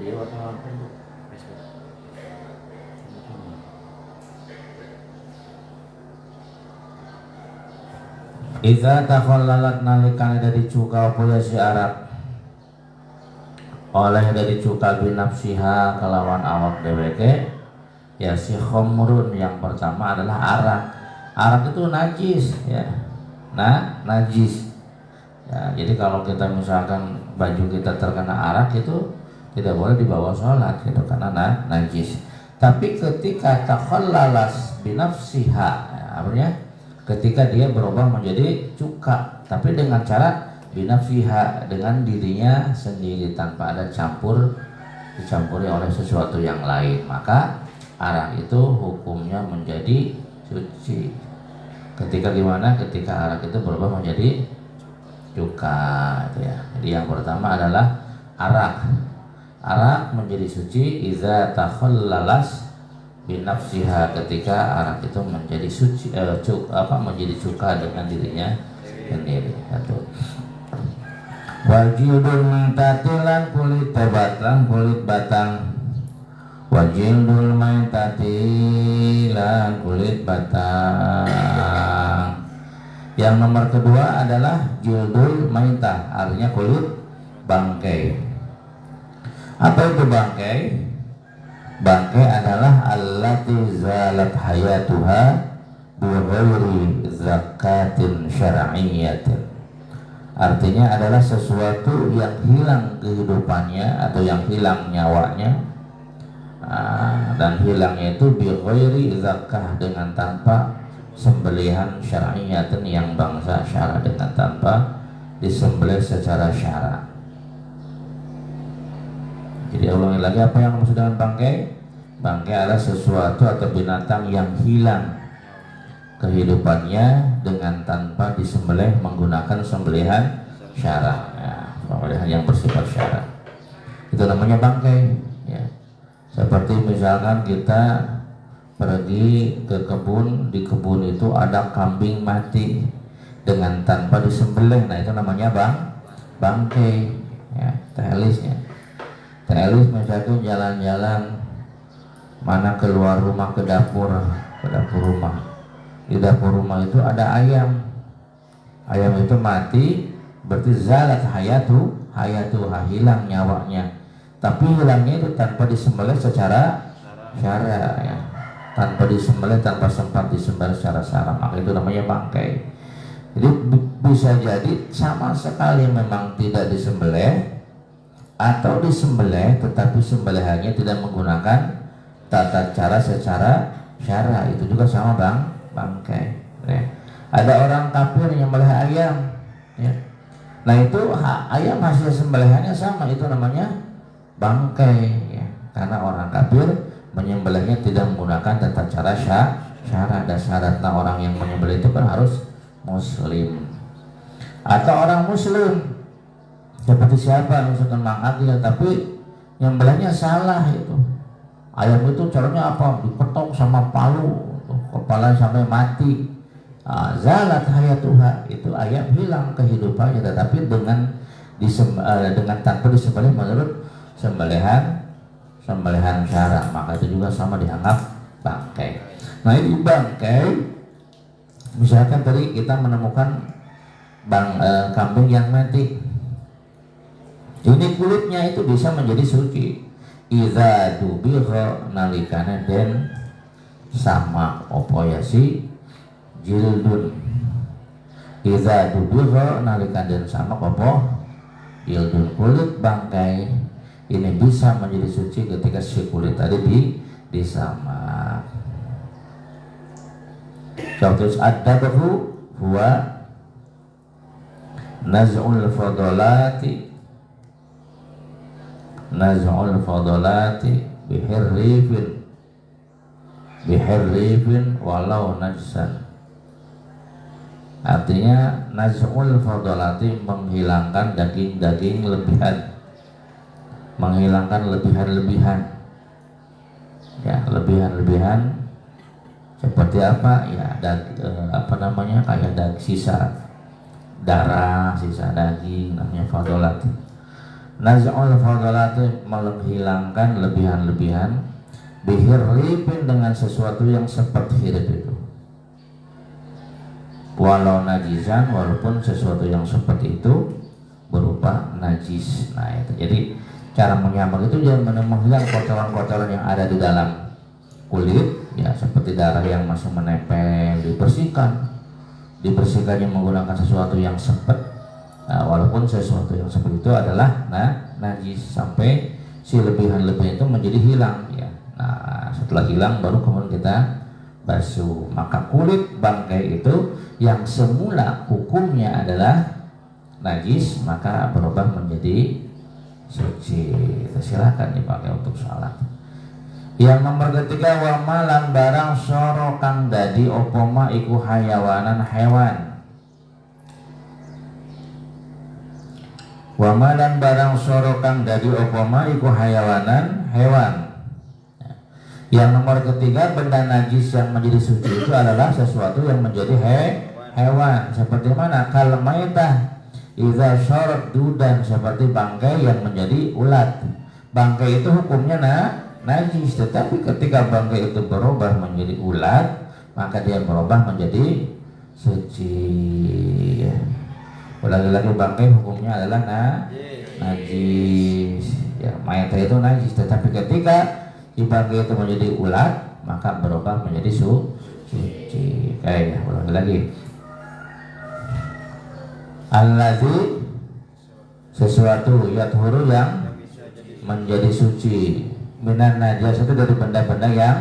Dia wartawan untuk Facebook. Idza takhallalat nalikane dari cuka apa si Arab oleh dari cuka binafsiha kelawan awak dheweke ya si khamrun yang pertama adalah arak. Arak itu najis ya. Nah, najis. Ya, jadi kalau kita misalkan baju kita terkena arak itu tidak boleh dibawa sholat gitu karena najis. Tapi ketika takhallalas binafsiha ya, artinya ketika dia berubah menjadi cuka, tapi dengan cara binafsiha, dengan dirinya sendiri tanpa ada dicampuri oleh sesuatu yang lain, maka arak itu hukumnya menjadi suci. Ketika gimana? Ketika arak itu berubah menjadi cuka itu ya. Jadi yang pertama adalah arak. Arak menjadi suci idza takhallalas binafsiha, ketika arak itu menjadi suci menjadi cuka dengan dirinya sendiri. Satu. Wajildul maitatilan kulit batang kulit batang. Wajildul maitatilan kulit batang. Yang nomor kedua adalah jildul maitah, artinya kulit bangkai. Apa itu bangkai? Bangkai adalah allati zalat hayatuha bi ghairi zakatin syar'iyyatin. Artinya adalah sesuatu yang hilang kehidupannya atau yang hilang nyawanya, dan hilangnya itu bi ghairi zakah, dengan tanpa sembelihan syar'iyyatin yang bangsa syara, dengan tanpa disembelih secara syara. Jadi ulangi lagi, apa yang maksud dengan bangkai? Bangkai adalah sesuatu atau binatang yang hilang kehidupannya dengan tanpa disembelih menggunakan sembelihan syara, ya, sembelihan yang bersifat syara. Itu namanya bangkai. Ya. Seperti misalkan kita pergi ke kebun, di kebun itu ada kambing mati dengan tanpa disembelih, nah itu namanya bangkai. Ya, telisnya. Telis misalkan jalan-jalan mana keluar rumah ke dapur rumah. Di dapur rumah itu ada ayam. Ayam itu mati, berarti zalat hayatuha, hilang nyawanya. Tapi hilangnya itu tanpa disembelih secara syara, ya. Tanpa disembelih, tanpa sempat disembelih secara syara, maka itu namanya bangkai. Jadi bisa jadi sama sekali memang tidak disembelih, atau disembelih tetapi sembelihannya tidak menggunakan tata cara secara syara, itu juga sama bangkai. Ya. Ada orang kafir yang menyembelih ayam, ya. Nah itu ayam hasil sembelihannya sama, itu namanya bangkai, ya. Karena orang kafir menyembelihnya tidak menggunakan tata cara syara, dan syaratnya orang yang menyembelih itu kan harus muslim. Atau orang muslim seperti siapa, misalkan Mang Agil, tapi nyembelihnya salah itu. Ayam itu caranya apa? Dipetok sama palu, kepala sampai mati. Zalat hayatuha, itu ayam hilang kehidupannya, tetapi dengan tanpa disembelih menurut sembelihan syara, maka itu juga sama dianggap bangkai. Nah ini bangkai, misalkan tadi kita menemukan kambing yang mati. Ini kulitnya itu bisa menjadi suci. Idza dubigha nalikana den sama opo ya si jildun. Idza dubigha nalikana den sama opo jildun, kulit bangkai ini bisa menjadi suci ketika si kulit tadi disamak. Contoh ad-dabhu huwa naz'ul fadolati bihirrifin walau najsan. Artinya naz'ul fadolati menghilangkan daging-daging lebihan, menghilangkan lebihan-lebihan, ya, lebihan-lebihan seperti apa ya, kayak sisa darah, sisa daging, namanya fadolat. Naz'ul fadalati menghilangkan lebihan-lebihan bihirripin dengan sesuatu yang sepet hirip itu. Walau najisan, walaupun sesuatu yang seperti itu berupa najis. Nah itu jadi cara menyamak itu jangan menghilang kotoran-kotoran yang ada di dalam kulit ya, seperti darah yang masih menempel, dibersihkannya menggunakan sesuatu yang sepet. Nah, walaupun sesuatu yang seperti itu adalah najis, sampai si lebihan-lebihan itu menjadi hilang ya. Nah setelah hilang baru kemudian kita basuh. Maka kulit bangkai itu yang semula hukumnya adalah najis maka berubah menjadi suci. Silakan dipakai untuk sholat. Yang nomor ketiga, wamalan barang soro kang dadi opoma iku hayawanan hewan. Wamalan barang soro kang dadi opoma iku hayawanan hewan. Yang nomor ketiga, benda najis yang menjadi suci itu adalah sesuatu yang menjadi hewan. Seperti mana? Kal maitah idza syarat dudan, seperti bangkai yang menjadi ulat. Bangkai itu hukumnya najis, tetapi ketika bangkai itu berubah menjadi ulat, maka dia berubah menjadi suci. Lagi-lagi bangkai hukumnya adalah najis. Ya, maitah itu najis, tetapi ketika si bangkai itu menjadi ulat, maka berubah menjadi suci. Kayak ulangi lagi. Alladzi, sesuatu yathuru yang menjadi suci, minan najas, itu dari benda-benda yang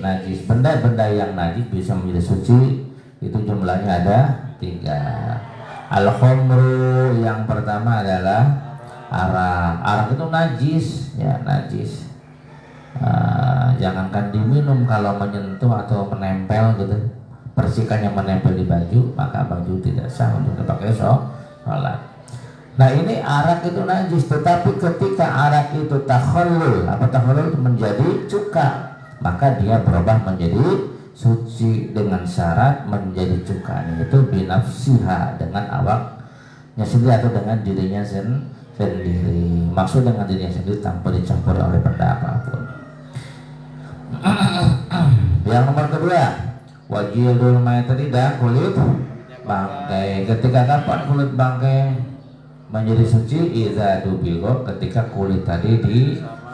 najis. Benda-benda yang najis bisa menjadi suci itu jumlahnya ada 3. Al-khomru, yang pertama adalah arak. Arak itu najis ya, najis. Jangankan diminum, kalau menyentuh atau menempel gitu, persikannya menempel di baju, maka baju tidak sah untuk dipakai sholat. Nah ini arak itu najis, tetapi ketika arak itu takhallul, itu menjadi cuka, maka dia berubah menjadi suci dengan syarat menjadi cuka itu binafsiha, dengan awaknya sendiri atau dengan dirinya sendiri. Maksud dengan dirinya sendiri tanpa dicampuri oleh benda apapun. Yang nomor kedua, wajilul maytati, dan kulit bangkai. Ketika kapan kulit bangkai menjadi suci? Idza dubigo, ketika kulit tadi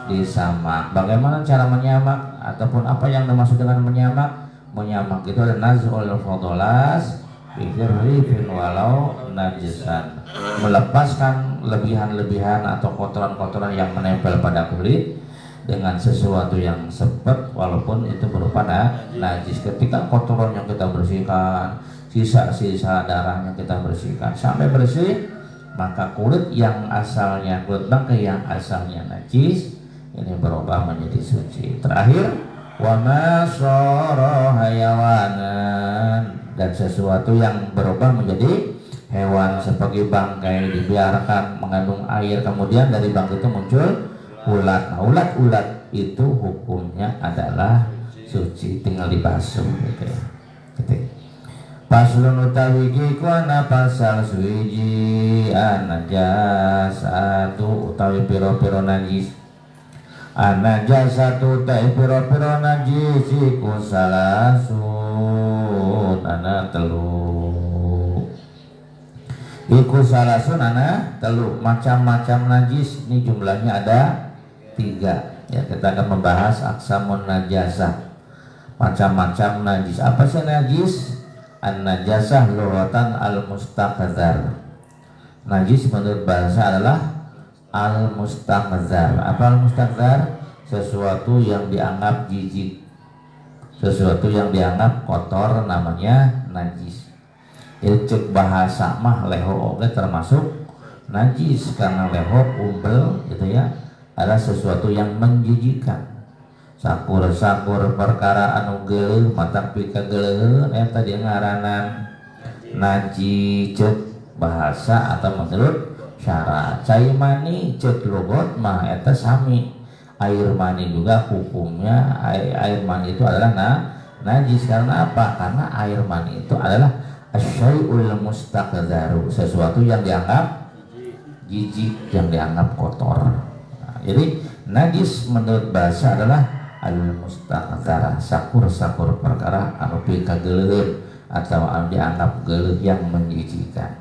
disamak. Bagaimana cara menyamak ataupun apa yang dimaksud dengan menyamak? Menyamak itu adalah naz'ul fadalas bihirrifin walau najisan, melepaskan lebihan-lebihan atau kotoran-kotoran yang menempel pada kulit dengan sesuatu yang sepet walaupun itu berupa najis. Ketika kotoran yang kita bersihkan, sisa-sisa darahnya kita bersihkan sampai bersih, maka kulit yang asalnya, kulit bangkai yang asalnya najis ini berubah menjadi suci. Terakhir, wa ma sara hayawanan, dan sesuatu yang berubah menjadi hewan seperti bangkai dibiarkan mengandung air, kemudian dari bangkai itu muncul ulat. Nah, ulat itu hukumnya adalah suci, tinggal dibasuh gitu ya. Paslun utawi iku ana pasal suwiji anajasatu utawi pira-pira najis. Anajasatu utawi pira-pira najis iku salasun ana telu. Iku salasun ana telu, macam-macam najis. Ini jumlahnya ada 3 ya. Kita akan membahas aksamun najasah, macam-macam najis. Apa sih najis? An-najasah lughatan al-mustaqdzar. Najis menurut bahasa adalah al-mustaqdzar. Apa al-mustaqdzar? Sesuatu yang dianggap jijik, sesuatu yang dianggap kotor, namanya najis. Itu cek bahasa mah leho oge termasuk najis, karena leho umbel gitu ya, adalah sesuatu yang menjijikan. Sakur-sakur perkara anu geuleuh mata pika geuleuh eta dia ngaranan najis cek bahasa atau menurut syara. Cai mani cek logot mah eta sami. Air mani juga hukumnya air mani itu adalah najis. Karena apa? Karena air mani itu adalah asyai'ul mustaqdzaru, sesuatu yang dianggap jijik, yang dianggap kotor. Nah, jadi najis menurut bahasa adalah al-mustaqdzar, sakur-sakur perkara anu pi kageuleun atau anu dianggap geuleuh yang menjijikan.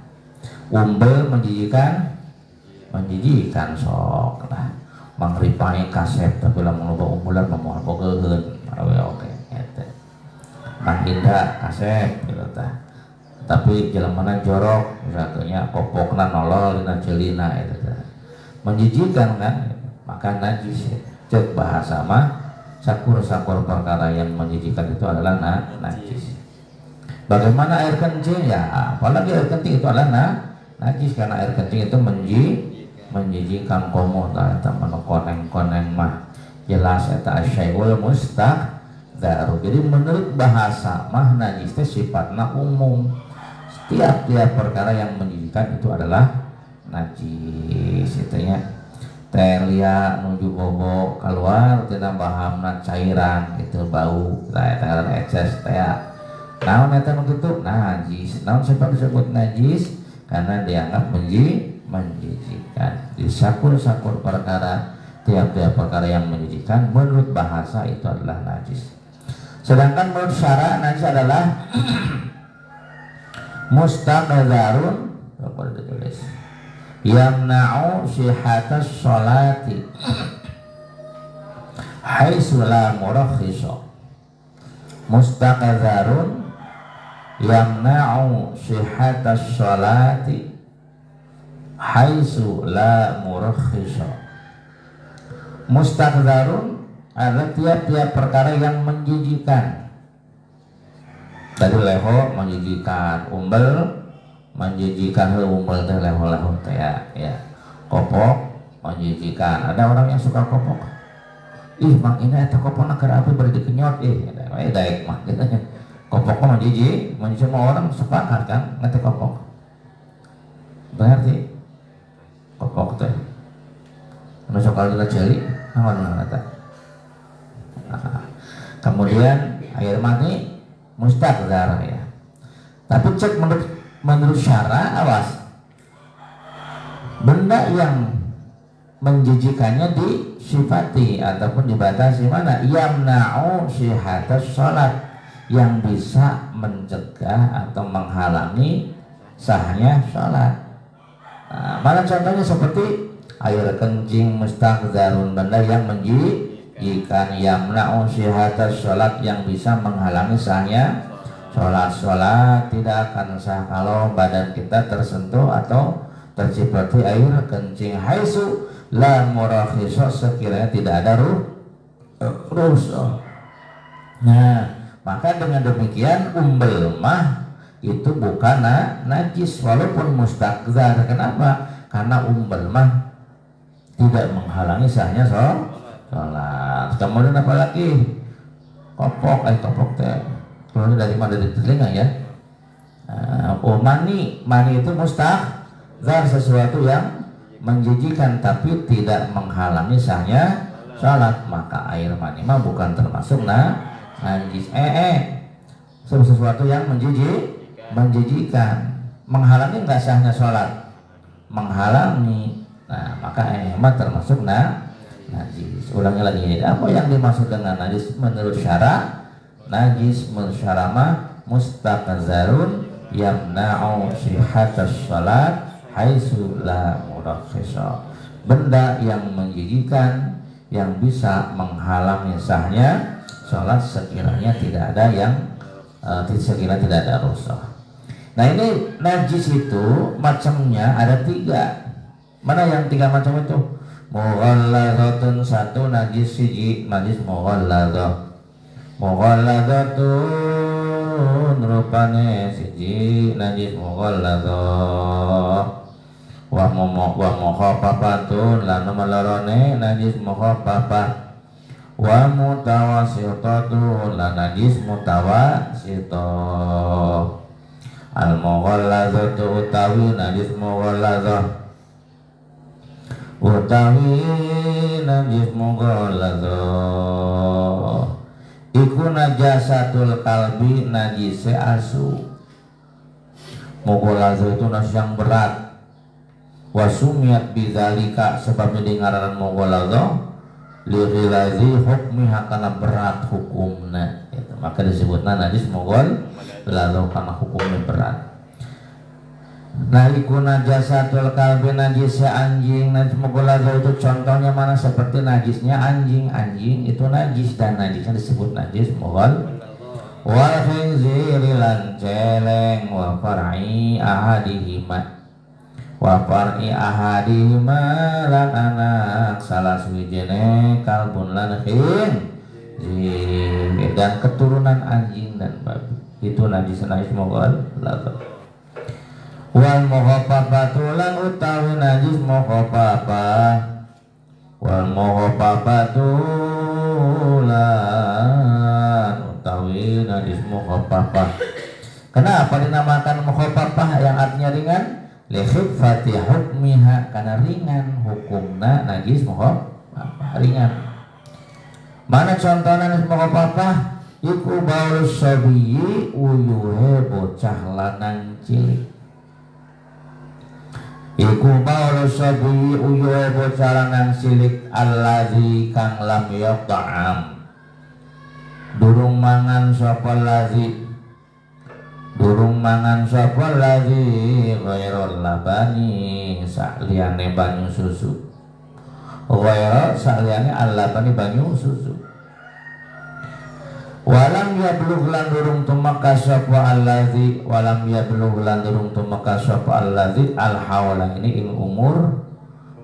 Umbel menjijikan, sok lah. Mangripani kasep tapi lamun loba umbulan memoal bogeun awe oke eta. Manghinda kasep gitu tah. Tapi jelemana jorok misalnya kopokna nolol dina ceulina eta teh. Menjijikan kan, maka najis. Cek bahasa mah sakur-sakur perkara yang menjijikan itu adalah najis. Bagaimana air kencing? Ya, apalagi air kencing itu adalah najis karena air kencing itu menjijikan komo eta koneng-koneng mah jelas eta asyai'ul mustaqdzar. Jadi menurut bahasa mah najis teh sifatna umum. Setiap perkara yang menjijikan itu adalah najis itu nya. Telia nuju bobo keluar tina bahamna cairan gitu bau eta ekses teh. Naon eta nu kitu? Najis. Naon sebab disebut najis? Karena dianggap menjijikan. Disakur-sakur perkara, tiap-tiap perkara yang menjijikan menurut bahasa itu adalah najis. Sedangkan menurut syara najis adalah mustaqdzarun, apa ditulis? Yamna'u sihhatas sholati haitsu la murakhisa. Mustaqdzarun yamna'u sihhatas sholati haitsu la murakhisa. Mustaqdzarun adalah tiap-tiap perkara yang menjijikan. Tadi leho menjijikan, umbel menjijikan, umbel teh leho-leho teh ya. Kopok menjijikan. Ada orang yang suka kopok. Ih, mang ini eta kopokna keur api bari dikenyot daek mah gitu. Kopok mah menjijik, semua orang sepakat kan ngerti kopok. Berarti kopok teh anu sok dina ceuli naon eta. Kemudian air mani mustaqdzar ya. Tapi cek menurut syara, awas. Benda yang menjijikannya disifati ataupun dibatasi mana? Yamna'u sihhatas shalat, yang bisa mencegah atau menghalangi sahnya sholat. Nah, mana contohnya seperti air kencing mustaqdzarun, benda yang menjijikan. Yamna'u sihhatas sholat, yang bisa menghalangi sahnya sholat tidak akan sah kalau badan kita tersentuh atau terciprati air kencing. Haitsu la murakhisa, sekiranya tidak ada rukhsah. Nah, maka dengan demikian umbel mah itu bukan najis walaupun mustaqdzar. Kenapa? Karena umbel mah tidak menghalangi sahnya sholat. Kemudian apalagi kopok teh keluarnya dari mana? Dari telinga ya. Mani itu mustaqdzar, sesuatu yang menjijikan tapi tidak menghalangi sahnya sholat. Maka air mani mah bukan termasuk najis. Sesuatu yang menjijikan, menghalangi nggak sahnya sholat? Menghalangi. Nah, maka mah termasuk najis. Ulangi lagi, apa yang dimaksud dengan najis menurut syara? Najis menurut syara mah mustaqdzarun yamna'u sihhatas sholat haitsu la murakhisa. Benda yang menjijikan yang bisa menghalangi sahnya sholat sekiranya tidak ada sekiranya tidak ada rukhsah. Nah, ini najis itu macamnya ada 3. Mana yang 3 macam itu? Mughalladzatun, 1 najis, siji najis mughalladzah. Mughalladzatun rupane siji najis mughalladzah. Wa mukhaffafatun lan melarone najis mukhaffafah. Wa mutawassitatun lan najis mutawassithah. Al mughalladzatu utawi najis mughalladzah, utawi najis mughalladzah iku najasatul kalbi, najise asu. Mughalladzah itu najis yang berat. Wasumiyat bidzalika sebabnya di ngaranan mughaladzah lirilazi hukmiha kana berat hukumna gitu. Maka disebutna najis mughaladzah karena hukumnya berat. Nah iku najasatul kalbi najisnya anjing. Najis mughaladzah itu contohnya mana seperti najisnya anjing. Anjing itu najis dan najisnya disebut najis mughaladzah. Wal khinziri lan celeng wa far'i ahadihima lan anak salah suwijine kalbun lan khinzir dan keturunan anjing dan babi itu najis mughaladzah. Wal muhabbatu lan utawi najis muhabbah wal muhabbatu lan utawi najis muhabbah. Kenapa dinamakan muhabbah yang artinya ringan? Li khiffati hukmiha karena ringan hukumna najis muhabbah ringan. Mana contoh najis muhabbah? Iku baulus sabiyyi uyuhe bocah lanang cilik. Iku baulus sabiyyi uyuhe bocah lanang cilik allazi kang lam yata'am durung mangan sapa lazi ghairul labani saliyane banyu susu ghaira saliyane al-labani banyu susu walam yablugh lan durung tumeka sapa allazi al-haula ini umur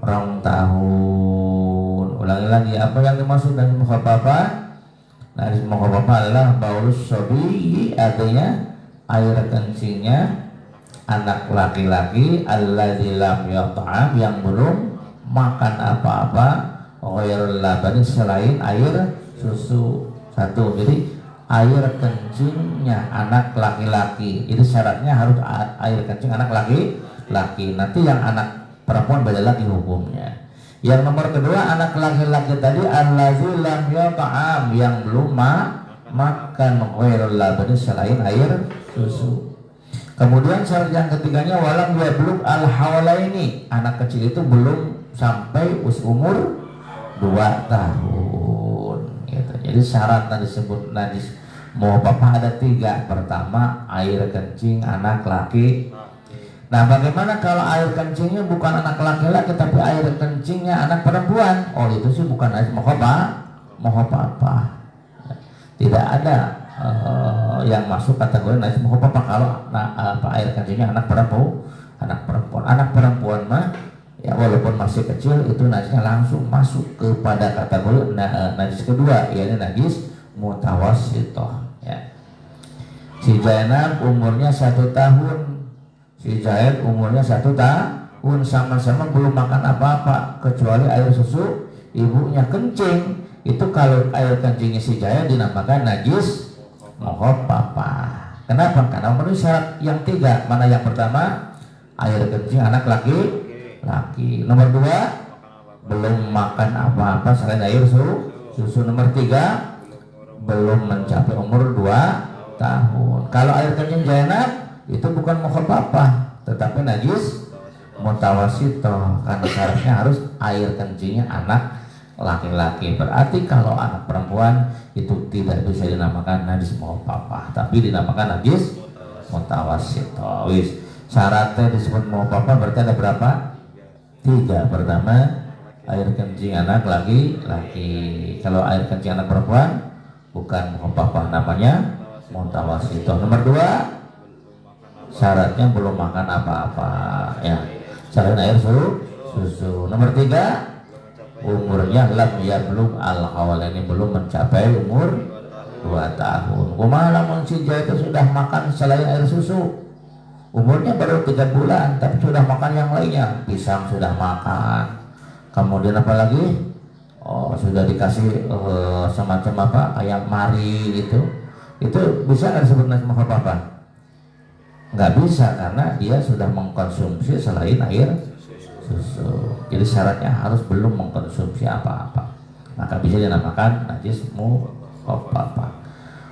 2 tahun. Ulangi lagi apa yang dimaksud dengan muhabbah? Najis muhabbah adalah baulus sabi artinya air kencingnya anak laki-laki allazi lam yata'am yang belum makan apa-apa ghairul labani selain air susu. Satu, jadi air kencingnya anak laki-laki itu syaratnya harus air kencing anak laki-laki. Nanti yang anak perempuan beda lagi hukumnya. Yang nomor kedua anak laki-laki tadi allazi lam yata'am yang belum makan ghairul labani selain air susu. Kemudian syarat yang ketiganya walam yablugh al-haulaini anak kecil itu belum sampai umur 2 tahun gitu. Jadi syarat yang disebut najis muhabbah ada 3. Pertama air kencing anak laki. Nah bagaimana kalau air kencingnya bukan anak laki-laki tapi air kencingnya anak perempuan? Oh itu sih bukan najis muhabbah. Tidak ada yang masuk kategori najis muhabbah kalau air kencingnya anak perempuan mah ya walaupun masih kecil itu najisnya langsung masuk kepada kategori najis kedua yaitu najis mutawassithah ya. Si Zainab umurnya 1 tahun. Si Zaid umurnya 1 tahun sama-sama belum makan apa-apa kecuali air susu ibunya kencing. Itu kalau air kencingnya si Zaid dinamakan najis muhabbah. Kenapa? Karena memenuhi syarat yang 3. Mana yang pertama? Air kencing anak laki. Nomor 2 belum makan apa-apa selain air susu. Nomor 3 belum mencapai umur 2 tahun. Kalau air kencing Zainab itu bukan muhabbah tetapi najis mutawassithah karena syaratnya harus air kencingnya anak laki-laki. Berarti kalau anak perempuan itu tidak bisa dinamakan najis muhabbah tapi dinamakan najis mutawassithah. Syaratnya disebut muhabbah berarti ada berapa? 3. Pertama air kencing anak laki-laki. Kalau air kencing anak perempuan bukan muhabbah namanya mutawassithah. Nomor 2 syaratnya belum makan apa-apa ya selain air susu. Nomor 3 umurnya lam yablugh al-haulaini belum mencapai umur 2 tahun. Kumaha lamun si Zaid itu sudah makan selain air susu umurnya baru 3 bulan tapi sudah makan yang lainnya, pisang sudah makan, kemudian apa lagi sudah dikasih semacam apa ayam mari gitu, itu bisa nggak disebut najis muhabbah? Nggak bisa karena dia sudah mengkonsumsi selain air susu. Jadi syaratnya harus belum mengkonsumsi apa-apa maka bisa dinamakan najis muhabbah.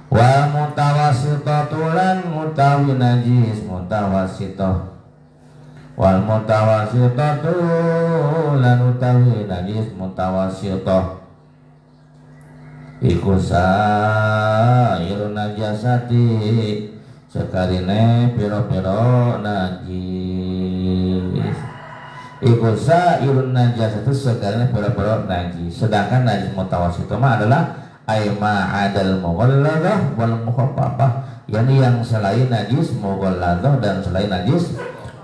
Wa mutawassithatulan mutawi najis mutawassithah Wal mutawasitatu lan utawi najis mutawasitah iku sairun najasati sekarine piro-piro najis. Iku sairun najasati sekarine piro-piro najis. Sedangkan najis mutawasitah mah adalah aima adal mughalladah wal mukhaffafah, yakni yang selain najis mughalladah dan selain najis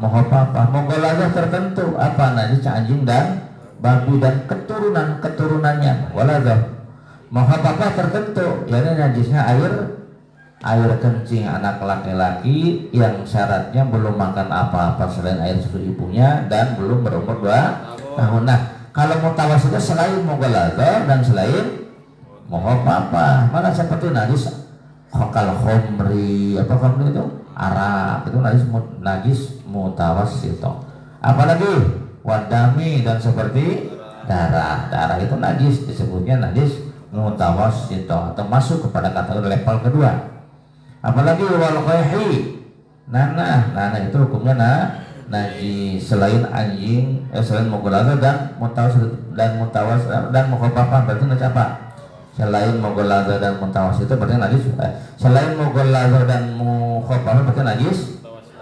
mukhaffafah. Mughalladah tertentu apa najis anjing dan babi dan keturunannya. Waladah mukhaffafah tertentu, yakni najisnya air kencing anak laki-laki yang syaratnya belum makan apa-apa selain air susu ibunya dan belum berumur 2 tahun. Nah, kalau mutawasitah selain mughalladah dan selain mukhaffafah, mana seperti najis khokal khomri, apa khomri itu? Arak, itu najis mutawasitah. Apalagi wadami dan seperti darah itu najis, disebutnya najis mutawasitah atau masuk kepada kategori level kedua. Apalagi wal qayhi, nanah itu hukumnya najis selain anjing, selain mughalladah dan mutawasitah dan mukhaffafah. Berarti najis apa? Selain mughalladah dan mutawasitah berarti najis. Selain mughalladah dan mukhaffafah berarti najis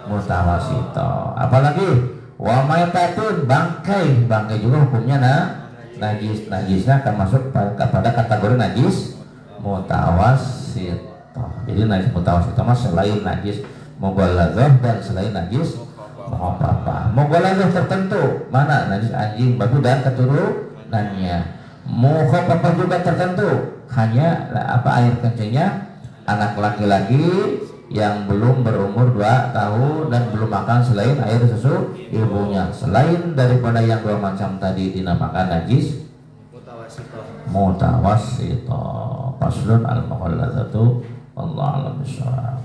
mutawasitah. Apalagi wa maitatun, bangkai juga hukumnya najisnya akan masuk pada kategori najis mutawasitah. Jadi najis mutawasitah mah selain najis mughalladah dan selain najis mukhaffafah. Mughalladah tertentu mana najis anjing, babi dan keturunannya. Mukhaffafah juga tertentu, hanya air kencingnya anak laki-laki yang belum berumur 2 tahun dan belum makan selain air susu ibunya. Selain daripada yang 2 macam tadi dinamakan najis mutawasitah. Faslun al-mughalladzatu wallahu a'lam bishawab.